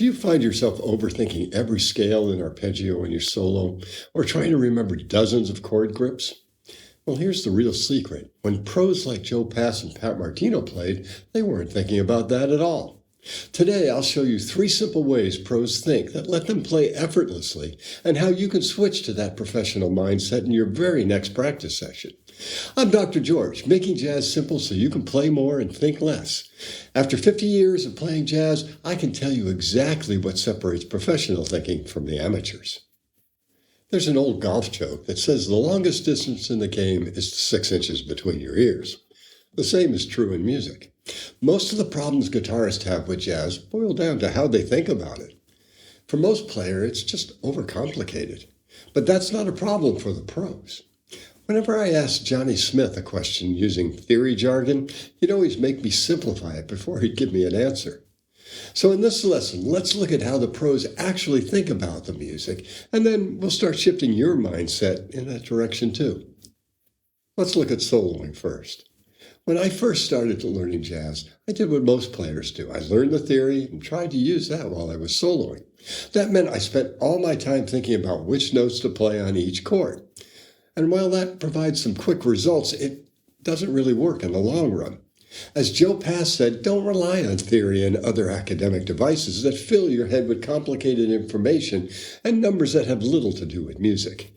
Do you find yourself overthinking every scale and arpeggio in your solo, or trying to remember dozens of chord grips? Well, here's the real secret. When pros like Joe Pass and Pat Martino played, they weren't thinking about that at all. Today, I'll show you 3 simple ways pros think that let them play effortlessly, and how you can switch to that professional mindset in your very next practice session. I'm Dr. George, making jazz simple so you can play more and think less. After 50 years of playing jazz, I can tell you exactly what separates professional thinking from the amateurs. There's an old golf joke that says the longest distance in the game is 6 inches between your ears. The same is true in music. Most of the problems guitarists have with jazz boil down to how they think about it. For most players, it's just overcomplicated. But that's not a problem for the pros. Whenever I ask Johnny Smith a question using theory jargon, he'd always make me simplify it before he'd give me an answer. So in this lesson, let's look at how the pros actually think about the music, and then we'll start shifting your mindset in that direction too. Let's look at soloing first. When I first started learning jazz, I did what most players do. I learned the theory and tried to use that while I was soloing. That meant I spent all my time thinking about which notes to play on each chord. And while that provides some quick results, it doesn't really work in the long run. As Joe Pass said, don't rely on theory and other academic devices that fill your head with complicated information and numbers that have little to do with music.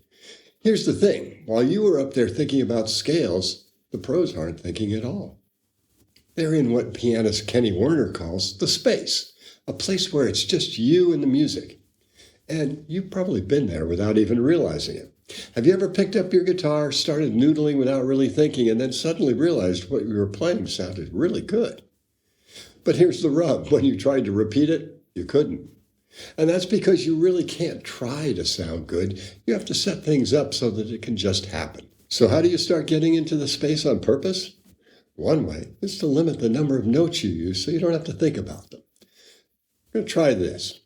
Here's the thing, while you are up there thinking about scales, the pros aren't thinking at all. They're in what pianist Kenny Werner calls the space, a place where it's just you and the music. And you've probably been there without even realizing it. Have you ever picked up your guitar, started noodling without really thinking, and then suddenly realized what you were playing sounded really good? But here's the rub. When you tried to repeat it, you couldn't. And that's because you really can't try to sound good. You have to set things up so that it can just happen. So how do you start getting into the space on purpose? One way is to limit the number of notes you use so you don't have to think about them. We're going to try this.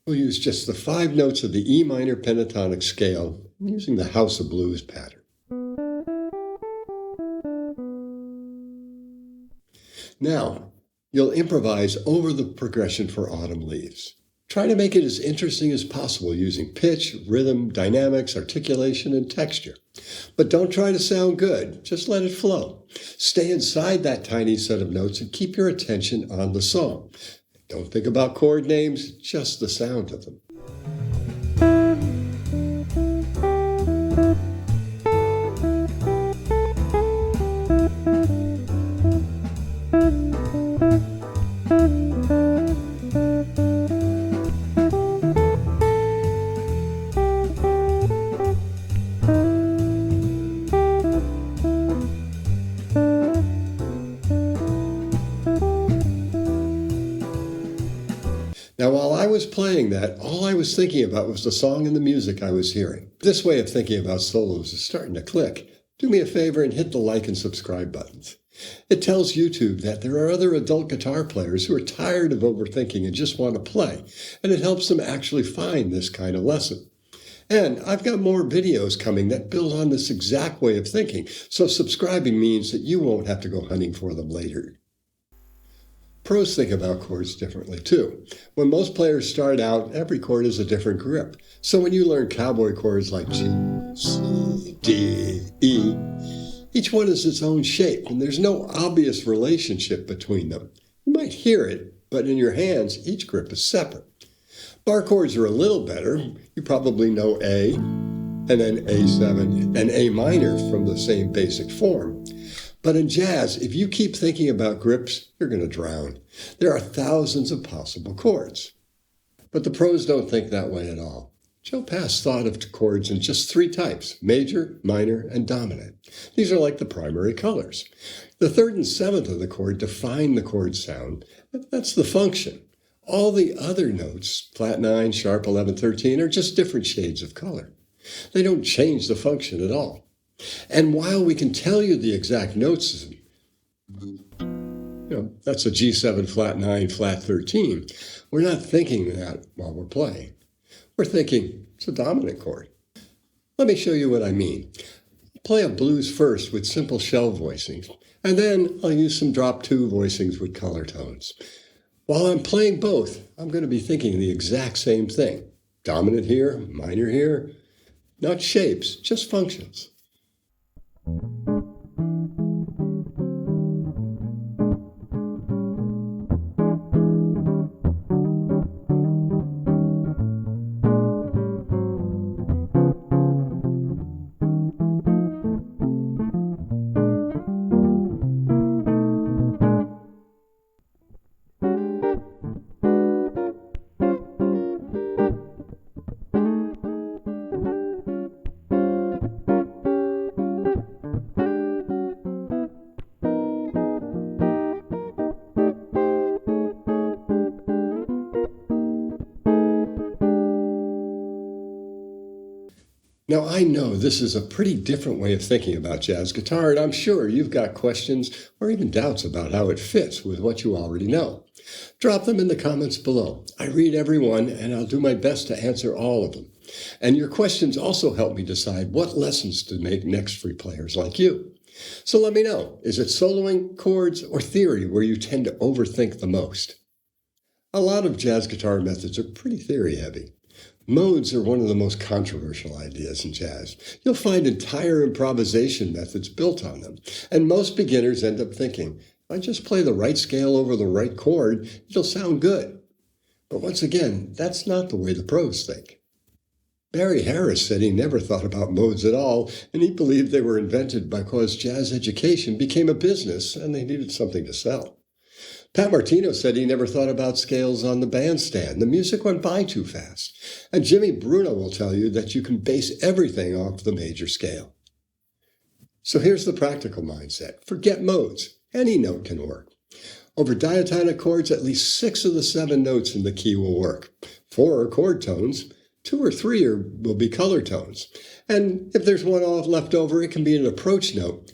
We'll use just the 5 notes of the E minor pentatonic scale using the House of Blues pattern. Now, you'll improvise over the progression for Autumn Leaves. Try to make it as interesting as possible using pitch, rhythm, dynamics, articulation, and texture. But don't try to sound good, just let it flow. Stay inside that tiny set of notes and keep your attention on the song. Don't think about chord names, just the sound of them. Now, while I was playing that, all I was thinking about was the song and the music I was hearing. This way of thinking about solos is starting to click. Do me a favor and hit the like and subscribe buttons. It tells YouTube that there are other adult guitar players who are tired of overthinking and just want to play, and it helps them actually find this kind of lesson. And I've got more videos coming that build on this exact way of thinking, so subscribing means that you won't have to go hunting for them later. Pros think about chords differently too. When most players start out, every chord is a different grip. So when you learn cowboy chords like G, C, D, E, each one is its own shape, and there's no obvious relationship between them. You might hear it, but in your hands, each grip is separate. Bar chords are a little better. You probably know A, and then A7, and A minor from the same basic form. But in jazz, if you keep thinking about grips, you're going to drown. There are thousands of possible chords. But the pros don't think that way at all. Joe Pass thought of chords in just 3 types: major, minor, and dominant. These are like the primary colors. The 3rd and 7th of the chord define the chord sound. That's the function. All the other notes, flat 9, sharp 11, 13, are just different shades of color. They don't change the function at all. And while we can tell you the exact notes, that's a G7, flat 9, flat 13, we're not thinking that while we're playing. We're thinking it's a dominant chord. Let me show you what I mean. Play a blues first with simple shell voicings, and then I'll use some drop 2 voicings with color tones. While I'm playing both, I'm going to be thinking the exact same thing. Dominant here, minor here. Not shapes, just functions. Now, I know this is a pretty different way of thinking about jazz guitar, and I'm sure you've got questions or even doubts about how it fits with what you already know. Drop them in the comments below. I read every one, and I'll do my best to answer all of them. And your questions also help me decide what lessons to make next for players like you. So let me know, is it soloing, chords, or theory where you tend to overthink the most? A lot of jazz guitar methods are pretty theory heavy. Modes are one of the most controversial ideas in jazz. You'll find entire improvisation methods built on them, and most beginners end up thinking, if I just play the right scale over the right chord, it'll sound good. But once again, that's not the way the pros think. Barry Harris said he never thought about modes at all, and he believed they were invented because jazz education became a business and they needed something to sell. Pat Martino said he never thought about scales on the bandstand. The music went by too fast. And Jimmy Bruno will tell you that you can base everything off the major scale. So here's the practical mindset. Forget modes. Any note can work. Over diatonic chords, at least 6 of the 7 notes in the key will work. 4 are chord tones. 2 or 3 will be color tones. And if there's one left over, it can be an approach note.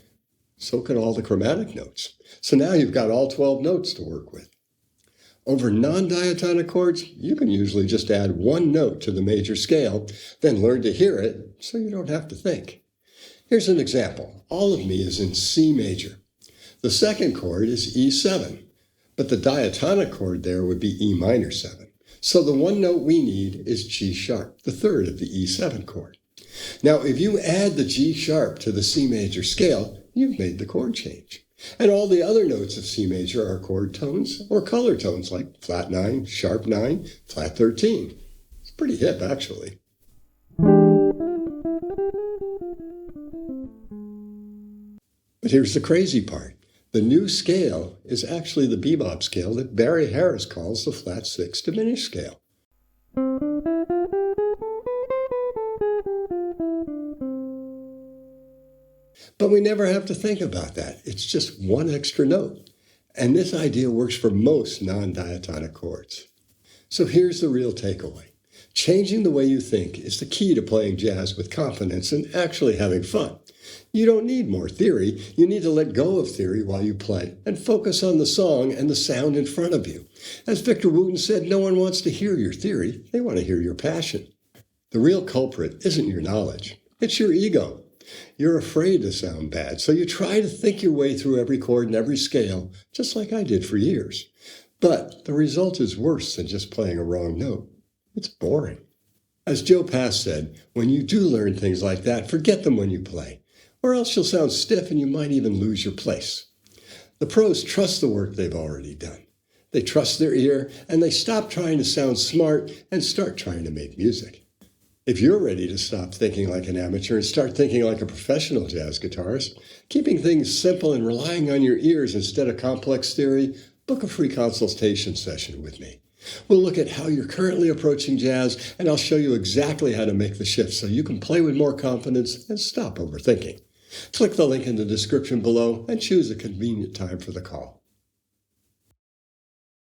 So can all the chromatic notes. So now you've got all 12 notes to work with. Over non-diatonic chords, you can usually just add 1 note to the major scale, then learn to hear it so you don't have to think. Here's an example. All of me is in C major. The second chord is E7, but the diatonic chord there would be E minor 7. So the 1 note we need is G sharp, the third of the E7 chord. Now, if you add the G sharp to the C major scale, you've made the chord change. And all the other notes of C major are chord tones or color tones like flat 9, sharp 9, flat 13. It's pretty hip, actually. But here's the crazy part. The new scale is actually the bebop scale that Barry Harris calls the flat 6 diminished scale. But we never have to think about that. It's just 1 extra note. And this idea works for most non-diatonic chords. So here's the real takeaway. Changing the way you think is the key to playing jazz with confidence and actually having fun. You don't need more theory. You need to let go of theory while you play and focus on the song and the sound in front of you. As Victor Wooten said, no one wants to hear your theory. They want to hear your passion. The real culprit isn't your knowledge. It's your ego. You're afraid to sound bad, so you try to think your way through every chord and every scale, just like I did for years. But the result is worse than just playing a wrong note. It's boring. As Joe Pass said, when you do learn things like that, forget them when you play, or else you'll sound stiff and you might even lose your place. The pros trust the work they've already done. They trust their ear, and they stop trying to sound smart and start trying to make music. If you're ready to stop thinking like an amateur and start thinking like a professional jazz guitarist, keeping things simple and relying on your ears instead of complex theory, book a free consultation session with me. We'll look at how you're currently approaching jazz, and I'll show you exactly how to make the shift so you can play with more confidence and stop overthinking. Click the link in the description below and choose a convenient time for the call.